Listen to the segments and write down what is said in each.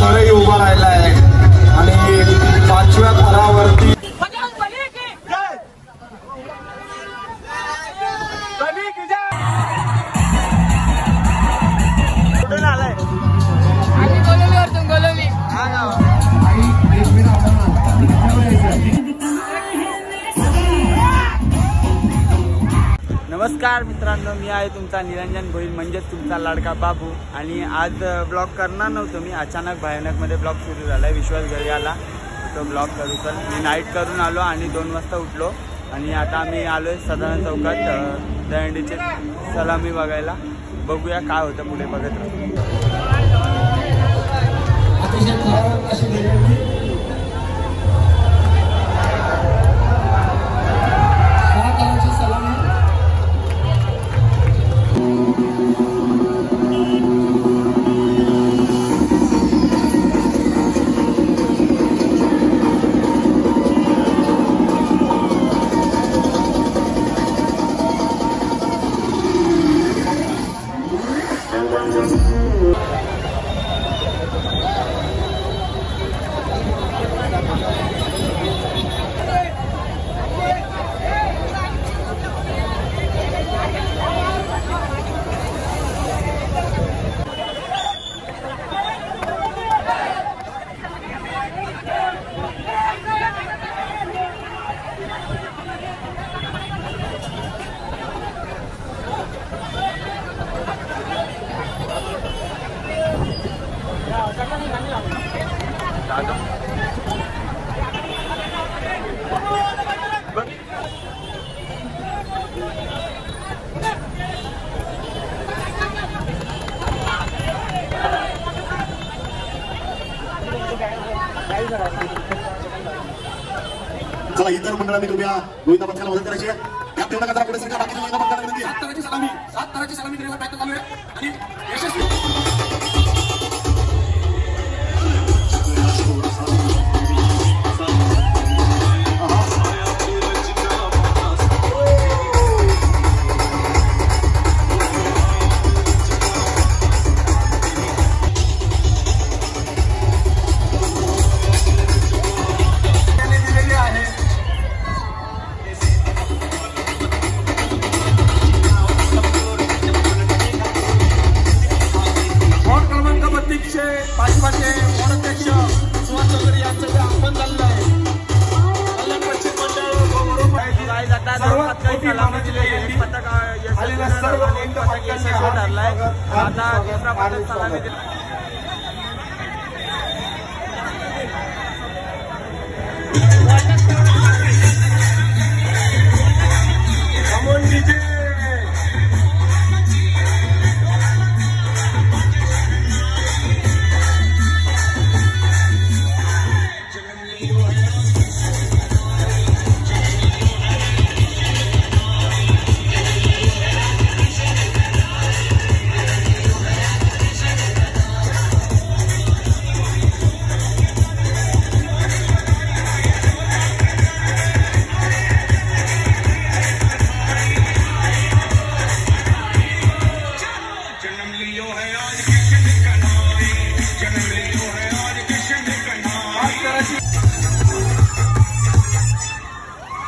तोरही उभा राहिला आहे आणि 5व्या थरावरती नमस्कार मित्रांनो, मी आहे तुमचा निरंजन गोहिल म्हणजेच तुमचा लाडका बाबू। आणि आज ब्लॉग करणार नव्हतो मी, अचानक भयानकमध्ये ब्लॉग सुरू झाला। विश्वास घरी आला तो ब्लॉग करू तर मी नाईट करून आलो आणि 2 वाजता उठलो आणि आता आम्ही आलो आहे सदानंद चौकात दहीहंडीचे सलामी बघायला। बघूया काय होतं पुढे, बघत राहू। चला इतर मंडळांनी तुम्ही गोविंदा पथकाला मदत करायची आहे। कॅप्टन नका जरा पुढे सरका, बाकी गोविंदा पथकाला विनंती आहे। 7 तराची सलामी देण्याचा प्रयत्न चालू आहे आणि यशस्वी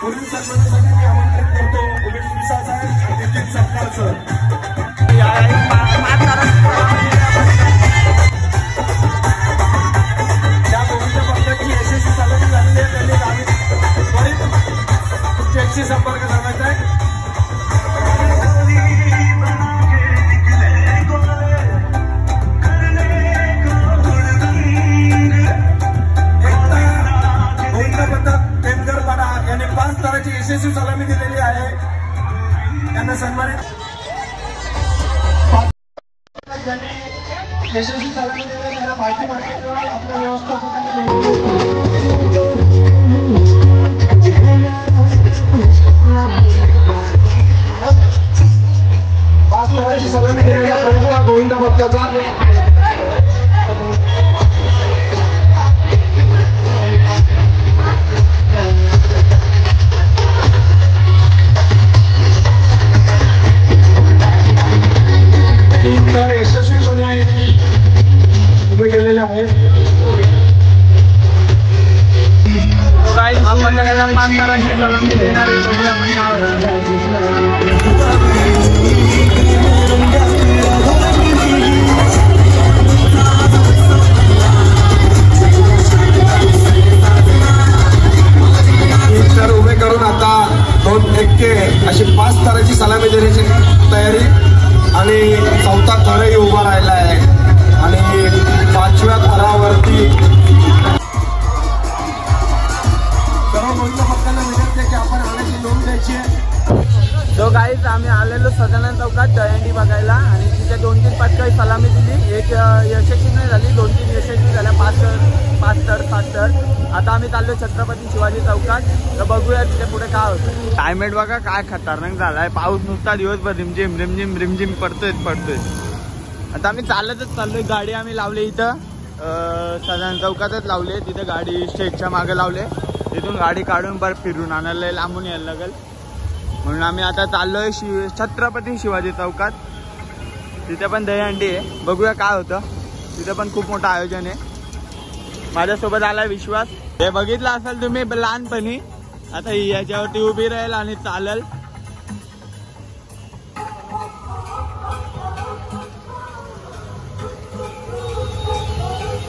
पुढील सन्मानासाठी मी आमंत्रित करतो उमेश विसा साहेब आणि नितीन सपकाळ सर। त्या गोविंदा पथकाची यशस्वी सलामी झालेली आहे, त्यांनी त्वरित तुमच्याशी संपर्क साधायचा आहे। यशस्वी सलामी दिलेली आहे, त्यांना सन्मानित यशस्वी सलामी दिलेली आहे। माहिती मागितल्यावर आपल्या व्यवस्थापकांनी 5 तराची सलामी दिलेला प्रमुख गोविंदा पथकाचा यशस्वी सोन्या उभे केलेले आहे। देण्याचे अशी 5 थराची सलामी देण्याची तयारी आणि 4था थरही उभा राहिला आहे आणि 5व्या थरावरती सर्व गोविंद भक्तांना विनंती आहे की आपण आल्याची नोंद द्यायची आहे. तो गाईज आम्ही आलेलो सदानंद चौकात दहीहंडी बघायला आणि तिथे 2-3 पटकाही सलामी दिली. एक यशस्वी नाही झाली, 2-3 यशस्वी झाल्या, 5 तर 7 तर. आता आम्ही चाललो छत्रपती शिवाजी चौकात. तर बघूया तिथे पुढे काय होतं. क्लायमेट बघा काय खतरनाक झालाय. पाऊस नुसता दिवसभर रिमझिम पडतोय. आता आम्ही चालतच चाललोय. गाडी आम्ही लावली इथं सदानंद चौकातच लावले. तिथे गाडी स्टेजच्या मागे लावले. तिथून गाडी काढून बरं फिरून आणायला लांबून यायला लागेल म्हणून आम्ही आता चाललोय छत्रपती शिवाजी चौकात. तिथे पण दहीहंडी आहे. बघूया काय होतं. तिथे पण खूप मोठं आयोजन आहे. माझ्यासोबत आलाय विश्वास. हे बघितलं असेल तुम्ही लहानपणी. आता ही याच्यावरती उभी राहील आणि चालेल.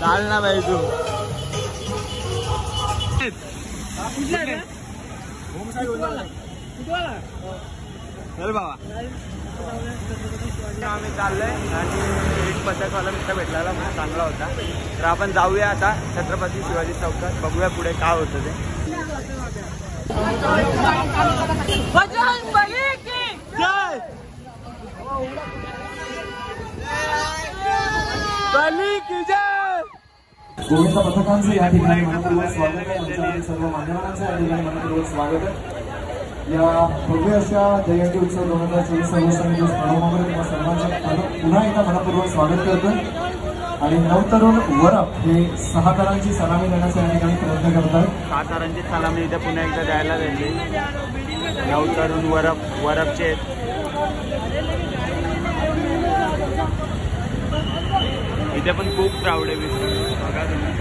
चाल ना बाई तू. चल बाबा. आम्ही चाललोय आणि एक पथकवाला मित्र भेटलेला खूप चांगला होता. तर आपण जाऊया आता छत्रपती शिवाजी चौकात. बघूया पुढे काय होतं ते. गोविंद पथकांचं या ठिकाणी मनपूर्वक स्वागत आहे. आमच्या सर्व मान्यवरांचं या ठिकाणी मनपूर्वक स्वागत आहे. या भव्य अशा दहीहंडी उत्सव 2024 सर्वसंघ सर्वांचं पुन्हा एकदा मनपूर्वक स्वागत करतो. आणि नवतरुण वरप हे 6 थरांची सलामी देण्याचा या ठिकाणी प्रयत्न करतात. 6 थरांची सलामी इथे पुन्हा एकदा द्यायला द्यायची. नवतरुण वरपचे इथे पण खूप क्राऊड आहे. बघा तुम्ही.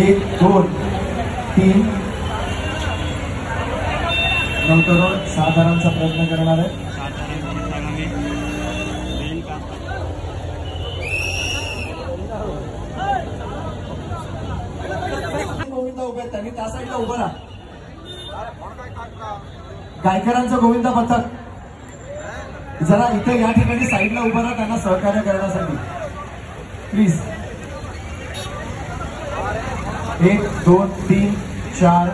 1 2 3 नवतरुण 6 थरांचा प्रयत्न करणार आहे. 6 थरांची सलामी देईल का. गोविंद उभे त्यांनी त्या साईडला उभं राहा. गायकरांचं गोविंद पथक जरा इथे या ठिकाणी साईडला उभं राहा त्यांना सहकार्य करण्यासाठी प्लीज. 1 2 3 4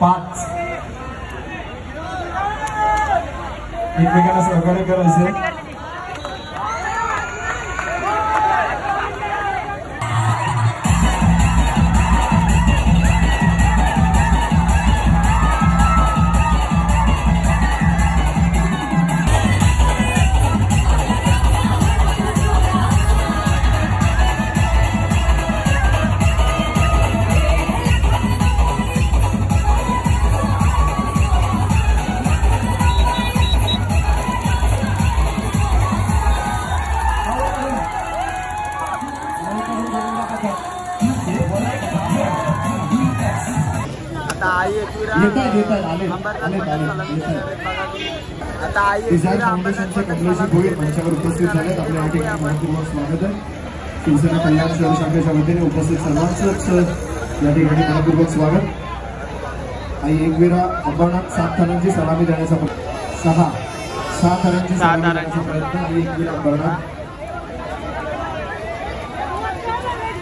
5 एकमेकांना सहकार्य करायचं. आता आई फाउंडेशनचे कमलेशी भोईर मंचावर उपस्थित झालेत. आपल्या या ठिकाणी मनपूर्वक स्वागत आहे. शिवसेना कल्याण शहर शाखेच्या वतीने उपस्थित सर्वांचंच या ठिकाणी मनपूर्वक स्वागत. आई एकविरा अंबरनाथ 7 थरांची सलामी देण्याचा 6 थरांची सलामी देण्याचा प्रयत्न. आई एकविरा अंबरनाथ.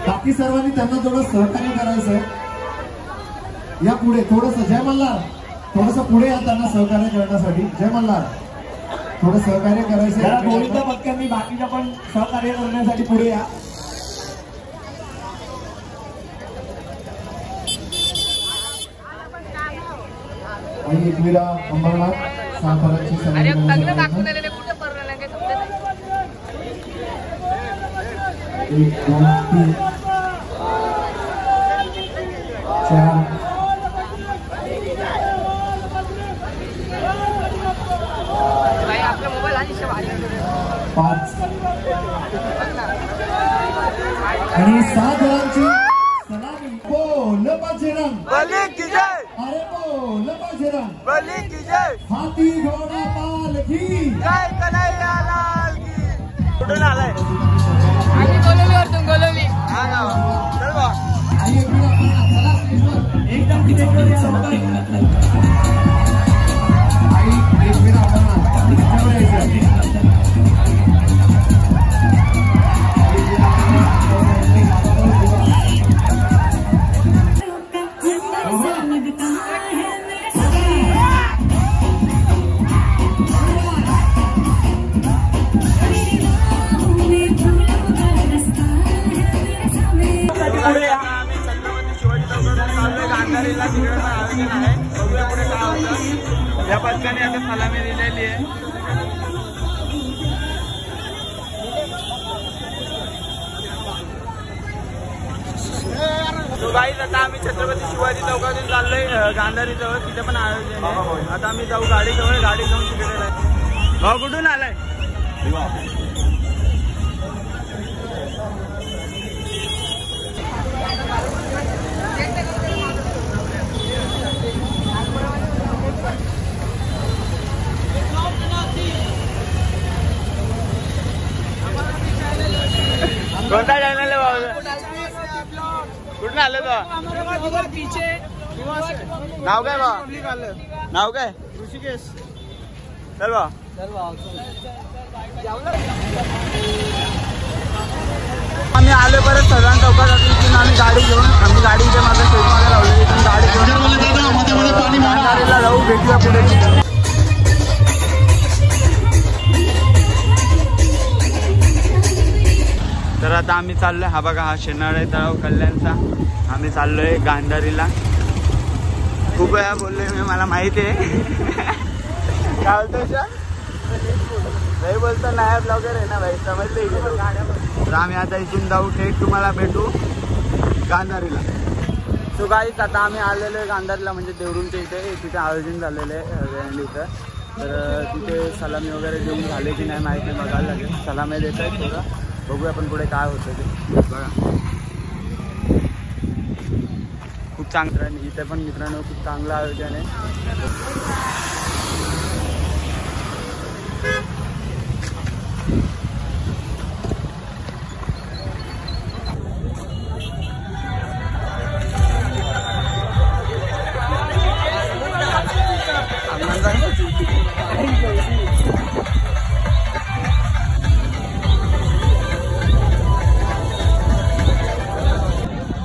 बाकी सर्वांनी त्यांना थोडं सहकार्य करायचं. या पुढे थोडंसं जय मल्हार थोडंसं पुढे या त्यांना सहकार्य करण्यासाठी. जय मल्हार थोडं सहकार्य करायचं. गोविंद पथकांनी बाकीच्या पण सहकार्य करण्यासाठी पुढे या. आणि एकविरा अंबरनाथ 6 थरांची सलामी देण्याचा प्रयत्न. 1 2 3 4 5 आणि 6 थरांची सलामी. बोल बजरंग बली की जय. अरे बोल बजरंग बली की जय. हाथी घोडा पालखी जय कन्हैया लाल की. कुठून आलाय. गोलवली. हा ना चल बा. एकदम सलामी दिलेली आहे. तो गाईज आता आम्ही छत्रपती शिवाजी चौकातून चाललोय गांधारी जवळ, तिथे पण आयोजन आहे. आता आम्ही जाऊ गाडीजवळ, गाडी जाऊन तिकडे जाऊ. भाऊ कुठून आलाय? कोणता चॅनल आहे भाऊ? कुठून आलं तो? नाव काय बा? नाव काय? ऋषिकेश. चल बा. आम्ही आलो परत सगळ्यांना चौकात. तिथून आम्ही गाडी घेऊन, आम्ही गाडी इथे माझ्या शेतमध्ये लावली. इथून गाडी घेऊन गांधारीला जाऊ, भेटूया पुढे. तर आता आम्ही चाललोय, हा बघा हा शेनाळे तळाव कल्याणचा. आम्ही चाललोय गांधारीला. खूप वेळा बोललोय मी, मला माहिती आहे. काय बोलतोय? नाही बोलतो, नाही ब्लॉगर आहे ना भाई, समजले. तर आम्ही आता इथून जाऊ, थेट तुम्हाला भेटू गांधारीला. सो गाईस आता आम्ही आलेलो आहे गांधारीला, म्हणजे देवरूमच्या इथे. तिथे आयोजन झालेलं आहे वेळेला इथं. तर तिथे सलामी वगैरे देऊन झाले की नाही माहीत नाही, बघायला लागेल. सलामी देत आहेत थोडं, बघूया आपण पुढे काय होतं ते. बघा खूप चांगलं इथे पण मित्रांनो, खूप चांगलं आयोजन आहे.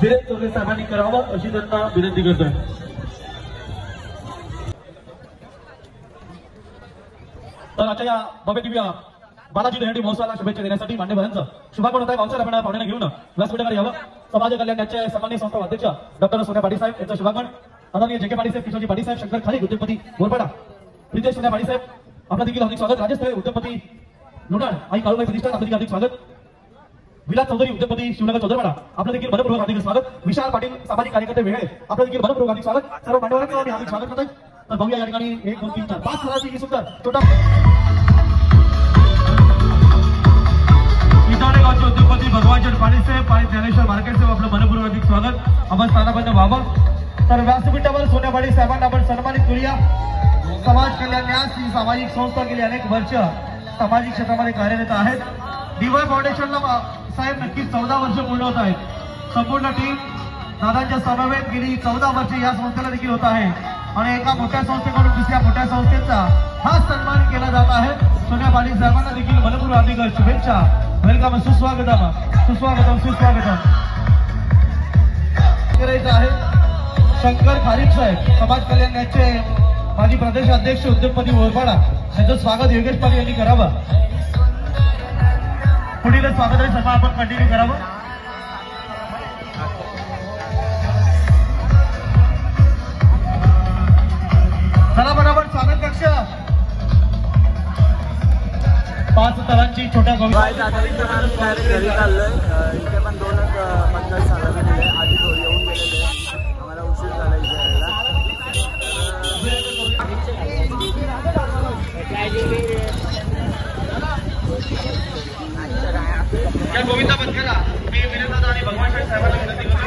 दिनेश चौरे साहेबांनी करावं अशी त्यांना विनंती करतोय. तर आजच्या या भव्य दिव्य बालाजी दहीहंडी महोत्सवाला शुभेच्छा देण्यासाठी मान्यवरांचं शुभागमन होत आहे. पावसाळ्यात आपण पाहुण्यांना घेऊन व्यासपीठाकडे यावं. समाज कल्याणाचे सन्माननीय संस्था अध्यक्ष डॉक्टर सोन्या पाटील साहेब यांचं शुभागमन. आदरणीय जे के पाटील साहेब, किशोरजी पाटील साहेब, शंकर खाली उद्योगपती बोरपाडा, प्रितेश सोन्या पाटील साहेब आपलं देखील हार्दिक स्वागत. राजेश थळे उद्योगपती लोणार आई काळूबाई प्रतिष्ठान आपलं देखील हार्दिक स्वागत. विलास चौधरी उद्योगपती शिवनगर चौधरपाडा आपलं देखील मनपूर्वक हार्दिक स्वागत. विशाल पाटील सामाजिक कार्यकर्ते वेळे आपलं देखील मनपूर्वक हार्दिक स्वागत. सर्व मान्यवरांचं आम्ही हार्दिक स्वागत करतोय. तर बघूया या ठिकाणी 1 2 3 4 5 सराची ही सुंदर छोटा इटाळे गावचे उद्योगपती भगवानचंद पाटील साहेब आणि ज्ञानेश्वर मार्केट साहेब आपलं मनपूर्वक हार्दिक स्वागत. आपण स्थानापन्न व्हावं. तर व्यासपीठावर सोन्या पाटील साहेबांना आपण सन्मानित करूया. समाज कल्याण न्यास ही सामाजिक संस्था गेली अनेक वर्ष सामाजिक क्षेत्रामध्ये कार्यरत आहेत. डीवाय फाउंडेशनला साहेब नक्कीच 14 वर्ष पूर्ण होत आहेत. संपूर्ण टीम दादांच्या समवेत गेली 14 वर्ष या संस्थेला देखील होत आहे. आणि एका मोठ्या संस्थेकडून दुसऱ्या मोठ्या संस्थेचा हा सन्मान केला जात आहे. सोन्या पाटील साहेबांना देखील मनपूर्वक हार्दिक शुभेच्छा. वेलकम, सुस्वागतम सुस्वागतम सुस्वागतम करायचं आहे. शंकर खारीक साहेब समाज कल्याणाचे माजी प्रदेश अध्यक्ष उद्योगपती बोरपाडा यांचं स्वागत योगेश पाटील यांनी करावं. पुढील स्वागत आहे सभा आपण कंटिन्यू करावं. चला बरोबर स्वागत कक्ष 5 तलांची छोट्या घरी चाललोय. इथे पण 2च पथक सलामी दिले. आधी येऊन गेलेले, आम्हाला उशीर झाला इथे यायला. या गोविंदा बंदखेडा मी विनंती आणि भगवान साहेबांना विनंती करतो.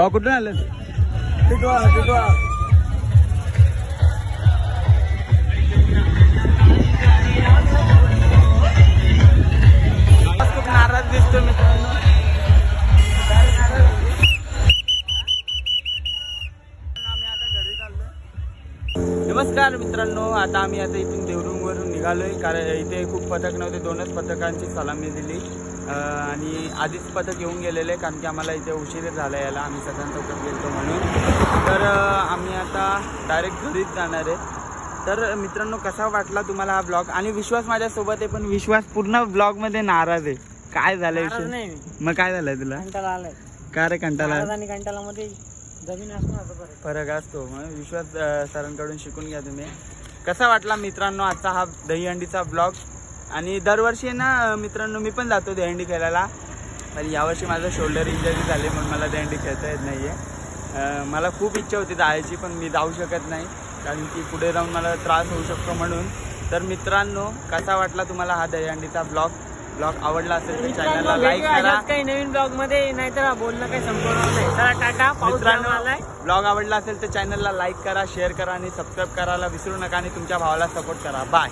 कुठून आलं? खूप नाराज दिसतो मित्रांनो. नमस्कार मित्रांनो, आता आम्ही इथून देवरूमवरून निघालोय. कारण इथे खूप पथक नव्हते, 2च पथकांची सलामी दिली. आणि आधीच पथक येऊन गेलेले, कारण की आम्हाला इथे उशीर झाला यायला. आम्ही सगळ्यांना चौकात गेलो म्हणून. तर आम्ही आता डायरेक्ट घरीच जाणार आहे. तर मित्रांनो, कसा वाटला तुम्हाला हा ब्लॉग? आणि विश्वास माझ्यासोबत आहे, पण विश्वास पूर्ण ब्लॉगमध्ये नाराज आहे. काय झालं विषय? मग काय झालंय तुला? कंटाळा आलाय. का रे कंटाळा? कंटाळामध्ये फरक असतो. म्हणून विश्वास सरांकडून शिकून घ्या तुम्ही. कसा वाटला मित्रांनो आजचा हा दहीहंडीचा ब्लॉग? आणि दरवर्षी ना मित्रांनो मी पण जातो दहीहंडी खेळायला, पण यावर्षी माझं शोल्डर इंजरी झाली म्हणून मला दहीहंडी खेळता येत नाही आहे. मला खूप इच्छा होती जायची, पण मी जाऊ शकत नाही कारण की पुढे जाऊन मला त्रास होऊ शकतो म्हणून. तर मित्रांनो कसा वाटला तुम्हाला हा दहीहंडीचा ब्लॉग आवडला असेल तर चॅनलला लाईक करा. काही नवीन ब्लॉग मध्ये नाहीतर बोलणं काही संपवणार नाही. चला टाटा. मित्रांनो ब्लॉग आवडला असेल तर चॅनलला लाईक करा, शेअर करा आणि सबस्क्राईब करायला विसरू नका आणि तुमच्या भावाला सपोर्ट करा. बाय.